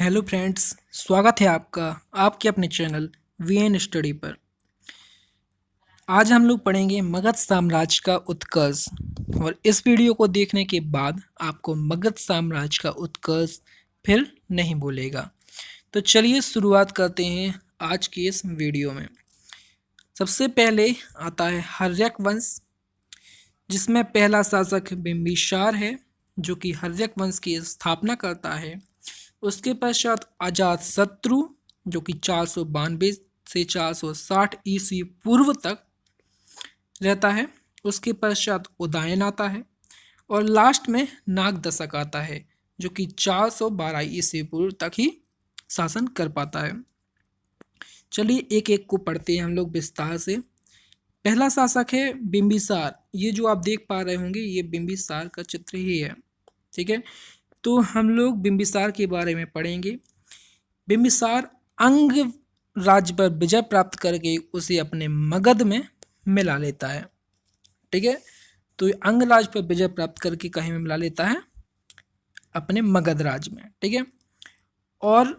Hello friends, स्वागत है आपका आपके अपने चैनल वीएन स्टडी पर। आज हम लोग पढ़ेंगे मगध साम्राज्य का उत्कर्ष। और इस वीडियो को देखने के बाद आपको मगध साम्राज्य का उत्कर्ष फिर नहीं भूलेगा। तो चलिए शुरुआत करते हैं आज के इस वीडियो में। सबसे पहले आता है हर्यक वंश, जिसमें पहला शासक बिंबिसार है जो कि हर्यक वंश की स्थापना करता है। उसके पश्चात अजातशत्रु जो कि 492 से 460 ईस्वी पूर्व तक रहता है। उसके पश्चात उदयन आता है और लास्ट में नागदशक आता है जो कि 412 ईस्वी पूर्व तक ही शासन कर पाता है। चलिए एक एक को पढ़ते हैं हम लोग विस्तार से। पहला शासक है बिंबिसार। ये जो आप देख पा रहे होंगे ये बिंबिसार का चित्र ही है, ठीक है। तो हम लोग बिंबिसार के बारे में पढ़ेंगे। बिंबिसार अंग राज्य पर विजय प्राप्त करके उसे अपने मगध में मिला लेता है, ठीक है। तो अंग राज्य पर विजय प्राप्त करके कहीं में मिला लेता है, अपने मगध राज्य में, ठीक है। और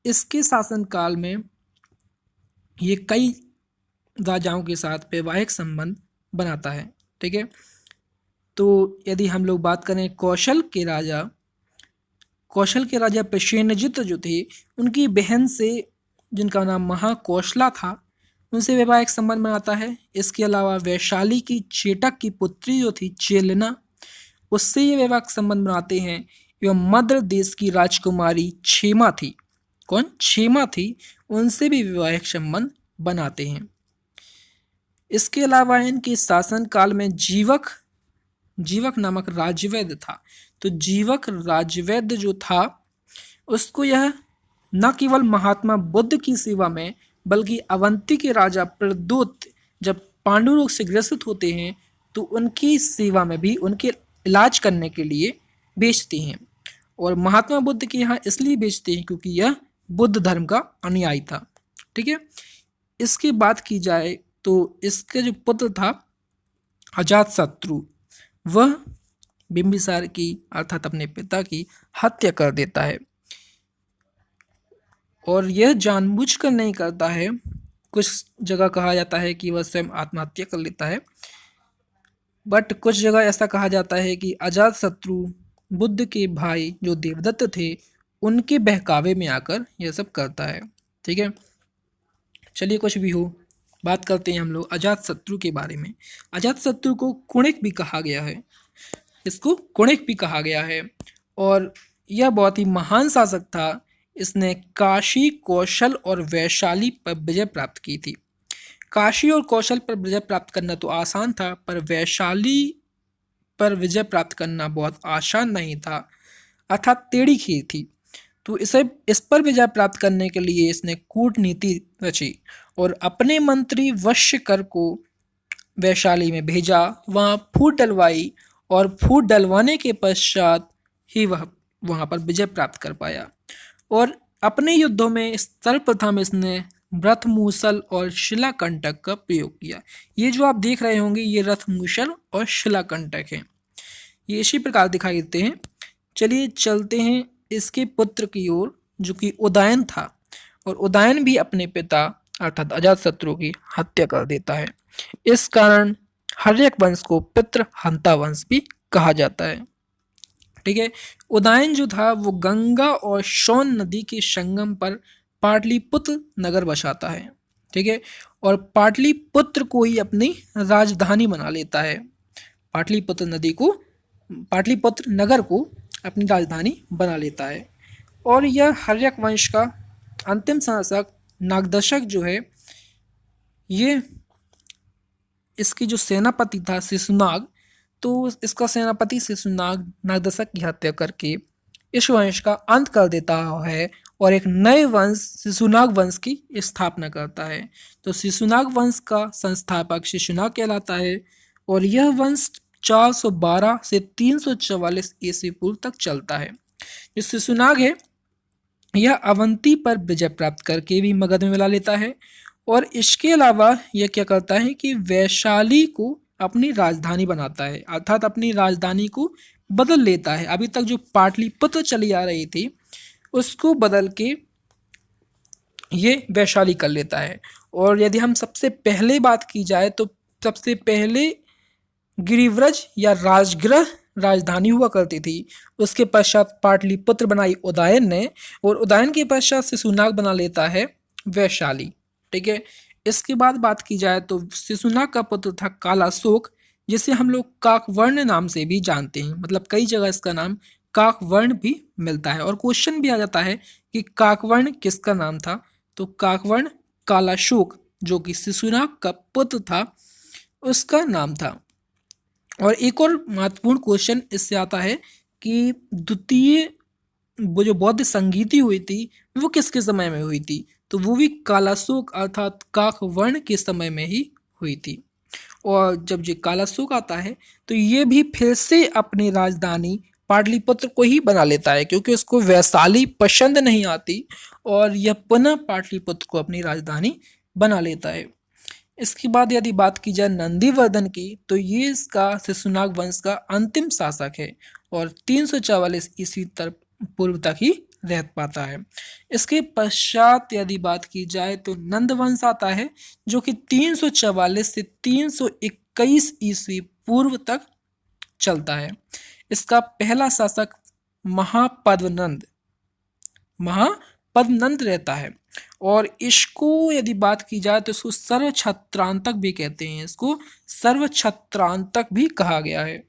इसके शासनकाल में ये कई राजाओं के साथ वैवाहिक संबंध बनाता है, ठीक है। तो यदि हम लोग बात करें कौशल के राजा प्रसेनजित जो थे, उनकी बहन से जिनका नाम महाकौशला था, उनसे वैवाहिक संबंध बनाता है। इसके अलावा वैशाली की चेटक की पुत्री जो थी चेलना, उससे ये वैवाहिक संबंध बनाते हैं। एवं मद्र देश की राजकुमारी क्षेमा थी, कौन क्षेमा थी, उनसे भी वैवाहिक संबंध बनाते हैं। इसके अलावा इनके शासन काल में जीवक नामक राजवैद्य था। तो जीवक राजवैद्य जो था उसको यह न केवल महात्मा बुद्ध की सेवा में बल्कि अवंती के राजा प्रद्योत जब पांडु रोग से ग्रसित होते हैं तो उनकी सेवा में भी उनके इलाज करने के लिए बेचते हैं। और महात्मा बुद्ध के यहाँ इसलिए बेचते हैं क्योंकि यह बुद्ध धर्म का अनुयायी था, ठीक है। इसकी बात की जाए तो इसके जो पुत्र था अजातशत्रु, वह बिंबिसार की अर्थात अपने पिता की हत्या कर देता है। और यह जानबूझकर नहीं करता है, कुछ जगह कहा जाता है कि वह स्वयं आत्महत्या कर लेता है, बट कुछ जगह ऐसा कहा जाता है कि अजातशत्रु बुद्ध के भाई जो देवदत्त थे उनके बहकावे में आकर यह सब करता है, ठीक है। चलिए कुछ भी हो, बात करते हैं हम लोग अजातशत्रु के बारे में। अजातशत्रु को कुणिक भी कहा गया है, इसको कुणिक भी कहा गया है। और यह बहुत ही महान शासक था। इसने काशी, कौशल और वैशाली पर विजय प्राप्त की थी। काशी और कौशल पर विजय प्राप्त करना तो आसान था, पर वैशाली पर विजय प्राप्त करना बहुत आसान नहीं था, अर्थात टेढ़ी खीर थी। तो इस पर विजय प्राप्त करने के लिए इसने कूटनीति रची और अपने मंत्री वश्यकर को वैशाली में भेजा, वहाँ फूट डलवाई और फूट डलवाने के पश्चात ही वह वहाँ पर विजय प्राप्त कर पाया। और अपने युद्धों में सर्वप्रथम इसने रथमूसल और शिलाकंटक का प्रयोग किया। ये जो आप देख रहे होंगे ये रथमूसल और शिलाकंटक है, ये इसी प्रकार दिखाई देते हैं। चलिए चलते हैं इसके पुत्र की ओर जो कि उदयन था। और उदयन भी अपने पिता अर्थात अजातशत्रु की हत्या कर देता है। इस कारण हर्यक वंश को पितृहंता वंश भी कहा जाता है, ठीक है। उदयन जो था वो गंगा और सोन नदी के संगम पर पाटलिपुत्र नगर बसाता है, ठीक है। और पाटलिपुत्र को ही अपनी राजधानी बना लेता है। पाटलिपुत्र नगर को अपनी राजधानी बना लेता है। और यह हर्यक वंश का अंतिम शासक नागदशक जो है, ये इसकी जो सेनापति था शिशुनाग, तो इसका सेनापति शिशुनाग नागदशक की हत्या करके इस वंश का अंत कर देता है और एक नए वंश शिशुनाग वंश की स्थापना करता है। तो शिशुनाग वंश का संस्थापक शिशुनाग कहलाता है। और यह वंश 412 से 344 ईस्वी पूर्व तक चलता है। जो शिशुनाग है यह अवंती पर विजय प्राप्त करके भी मगध में मिला लेता है। और इसके अलावा यह क्या करता है कि वैशाली को अपनी राजधानी बनाता है, अर्थात अपनी राजधानी को बदल लेता है। अभी तक जो पाटलिपुत्र चली आ रही थी उसको बदल के ये वैशाली कर लेता है। और यदि हम सबसे पहले बात की जाए तो सबसे पहले गिरिव्रज या राजगृह राजधानी हुआ करती थी। उसके पश्चात पाटलिपुत्र बनाई उदयन ने, और उदयन के पश्चात शिशुनाग बना लेता है वैशाली। ठीक है। इसके बाद बात की जाए तो शिशुनाग का पुत्र था कालाशोक, जिसे हम लोग काकवर्ण नाम से भी जानते हैं। मतलब कई जगह इसका नाम काकवर्ण भी मिलता है। और क्वेश्चन भी आ जाता है कि काकवर्ण किसका नाम था, तो काकवर्ण कालाशोक जो कि शिशुनाग का पुत्र था उसका नाम था। और एक और महत्वपूर्ण क्वेश्चन इससे आता है कि द्वितीय वो जो बौद्ध संगीति हुई थी वो किसके समय में हुई थी, तो वो भी कालाशोक अर्थात काकवर्ण के समय में ही हुई थी। और जब ये कालाशोक आता है तो ये भी फिर से अपनी राजधानी पाटलिपुत्र को ही बना लेता है, क्योंकि उसको वैशाली पसंद नहीं आती और यह पुनः पाटलिपुत्र को अपनी राजधानी बना लेता है। इसके बाद यदि बात की जाए नंदीवर्धन की, तो ये इसका शिशुनाग वंश का अंतिम शासक है और 344 ईस्वी पूर्व तक ही रह पाता है। इसके पश्चात यदि बात की जाए तो नंद वंश आता है, जो कि 344 से 321 ईस्वी पूर्व तक चलता है। इसका पहला शासक महापद्मनंद महापद्मनंद रहता है। और इसको यदि बात की जाए तो इसको सर्वछत्रांतक भी कहते हैं, इसको सर्वछत्रांतक भी कहा गया है,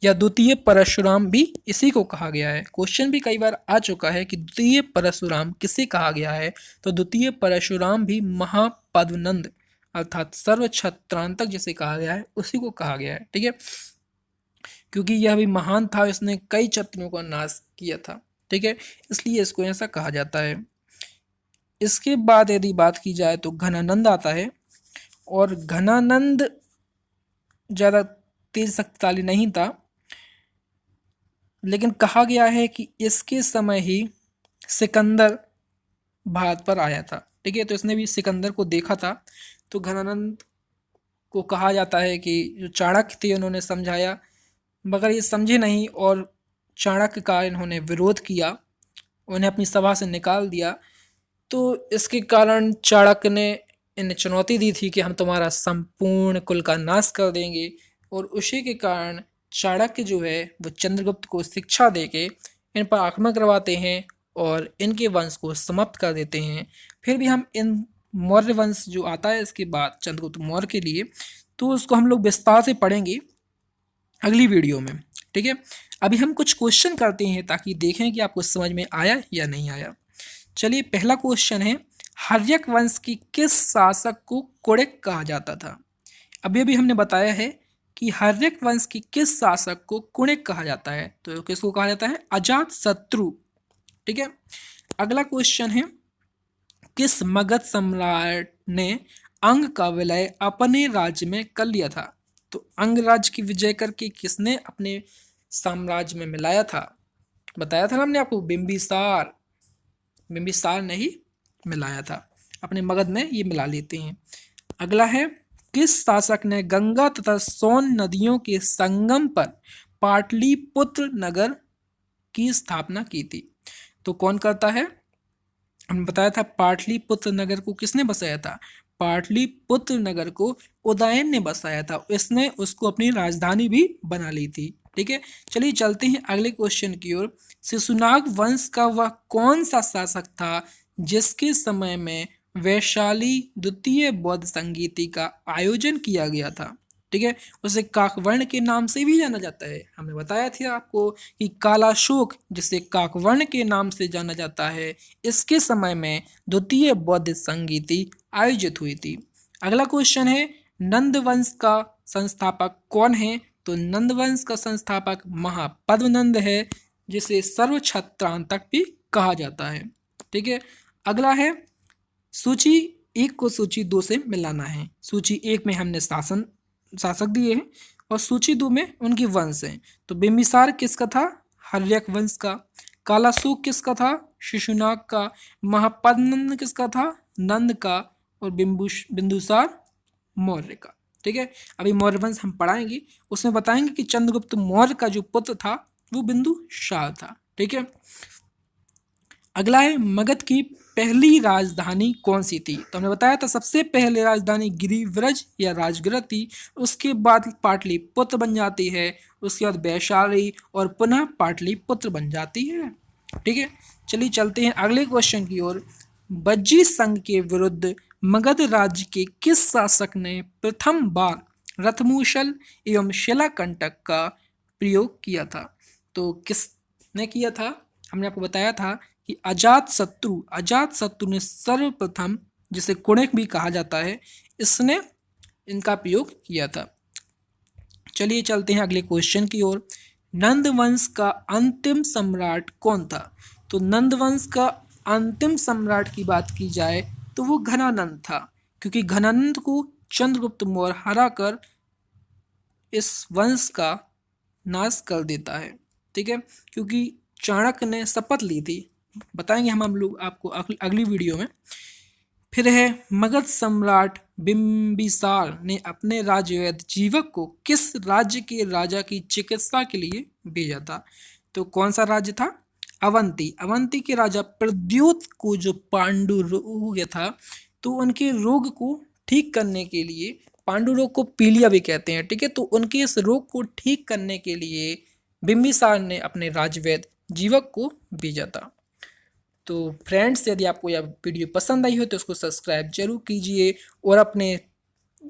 या द्वितीय परशुराम भी इसी को कहा गया है। क्वेश्चन भी कई बार आ चुका है कि द्वितीय परशुराम किसे कहा गया है, तो द्वितीय परशुराम भी महापद्मनंद अर्थात सर्वछत्रांतक जिसे कहा गया है उसी को कहा गया है। ठीक है, क्योंकि यह भी महान था, इसने कई क्षत्रियों का नाश किया था। ठीक है, इसलिए इसको ऐसा कहा जाता है। इसके बाद यदि बात की जाए तो घनानंद आता है, और घनानंद ज़्यादा तेज शक्तिशाली नहीं था, लेकिन कहा गया है कि इसके समय ही सिकंदर भारत पर आया था। ठीक है, तो इसने भी सिकंदर को देखा था। तो घनानंद को कहा जाता है कि जो चाणक्य थे उन्होंने समझाया, मगर ये समझे नहीं और चाणक्य का इन्होंने विरोध किया, उन्हें अपनी सभा से निकाल दिया। तो इसके कारण चाणक्य ने इन्हें चुनौती दी थी कि हम तुम्हारा संपूर्ण कुल का नाश कर देंगे, और उसी के कारण चाणक्य जो है वो चंद्रगुप्त को शिक्षा देके इन पर आक्रमण करवाते हैं और इनके वंश को समाप्त कर देते हैं। फिर भी हम इन मौर्य वंश जो आता है इसके बाद चंद्रगुप्त मौर्य के लिए, तो उसको हम लोग विस्तार से पढ़ेंगे अगली वीडियो में। ठीक है, अभी हम कुछ क्वेश्चन करते हैं ताकि देखें कि आपको समझ में आया या नहीं आया। चलिए, पहला क्वेश्चन है, हर्यक वंश की किस शासक को कुणिक कहा जाता था। अभी अभी हमने बताया है कि हर्यक वंश की किस शासक को कुणिक कहा जाता है, तो किसको कहा जाता है, अजात शत्रु। ठीक है, अगला क्वेश्चन है, किस मगध सम्राट ने अंग का विलय अपने राज्य में कर लिया था। तो अंग राज्य की विजय करके किसने अपने साम्राज्य में मिलाया था, बताया था ना हमने आपको, बिंबिसार ने ही मिलाया था, अपने मगध में ये मिला लेते हैं। अगला है, किस शासक ने गंगा तथा सोन नदियों के संगम पर पाटलिपुत्र नगर की स्थापना की थी। तो कौन करता है, हमने बताया था पाटलिपुत्र नगर को किसने बसाया था, पाटलिपुत्र नगर को उदयन ने बसाया था, इसने उसको अपनी राजधानी भी बना ली थी। ठीक है, चलिए चलते हैं अगले क्वेश्चन की ओर। शिशुनाग वंश का वह कौन सा शासक था जिसके समय में वैशाली द्वितीय बौद्ध संगीति का आयोजन किया गया था। ठीक है, उसे काकवर्ण के नाम से भी जाना जाता है। हमने बताया था आपको कि कालाशोक जिसे काकवर्ण के नाम से जाना जाता है, इसके समय में द्वितीय बौद्ध संगीति आयोजित हुई थी। अगला क्वेश्चन है, नंद वंश का संस्थापक कौन है। तो नंद वंश का संस्थापक महापद्मनंद है, जिसे सर्वछत्रांतक भी कहा जाता है। ठीक है, अगला है, सूची एक को सूची दो से मिलाना है। सूची एक में हमने शासक दिए हैं और सूची दो में उनकी वंश हैं। तो बिंबिसार किसका था, हर्यक वंश का। कालाशोक किसका था, शिशुनाग का। महापद्मनंद किसका था, नंद का। और बिंदुसार मौर्य का। ठीक है, अभी मौर्य वंश हम पढ़ाएंगे, उसमें बताएंगे कि चंद्रगुप्त मौर्य का जो पुत्र था वो बिंदुसार था। ठीक है, अगला है मगध की पहली राजधानी कौन सी थी। तो हमने बताया था सबसे पहले राजधानी गिरिव्रज या राजगृह थी, उसके बाद पाटलिपुत्र बन जाती है, उसके बाद वैशाली और पुनः पाटलिपुत्र बन जाती है। ठीक है, चलिए चलते हैं अगले क्वेश्चन की ओर। बज्जी संघ के विरुद्ध मगध राज्य के किस शासक ने प्रथम बार रथमूशल एवं शिलाकंटक का प्रयोग किया था। तो किसने किया था, हमने आपको बताया था कि अजातशत्रु ने सर्वप्रथम, जिसे कुणिक भी कहा जाता है, इसने इनका प्रयोग किया था। चलिए चलते हैं अगले क्वेश्चन की ओर। नंद वंश का अंतिम सम्राट कौन था। तो नंद वंश का अंतिम सम्राट की बात की जाए तो वो घनानंद था, क्योंकि घनानंद को चंद्रगुप्त मौर्य हराकर इस वंश का नाश कर देता है। ठीक है, क्योंकि चाणक्य ने शपथ ली थी, बताएंगे हम लोग आपको अगली वीडियो में। फिर है मगध सम्राट बिंबिसार ने अपने राज्यवैद्य जीवक को किस राज्य के राजा की चिकित्सा के लिए भेजा था। तो कौन सा राज्य था, अवंती के राजा प्रद्योत को जो पांडु रोग था, तो उनके रोग को ठीक करने के लिए, पांडु रोग को पीलिया भी कहते हैं, ठीक है, तो उनके इस रोग को ठीक करने के लिए बिंबिसार ने अपने राज्यवैद्य जीवक को भेजा था। तो फ्रेंड्स, यदि आपको यह वीडियो पसंद आई हो तो उसको सब्सक्राइब जरूर कीजिए और अपने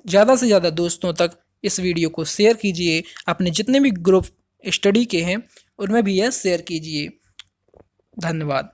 ज़्यादा से ज़्यादा दोस्तों तक इस वीडियो को शेयर कीजिए। अपने जितने भी ग्रुप स्टडी के हैं उनमें भी यह शेयर कीजिए। धन्यवाद।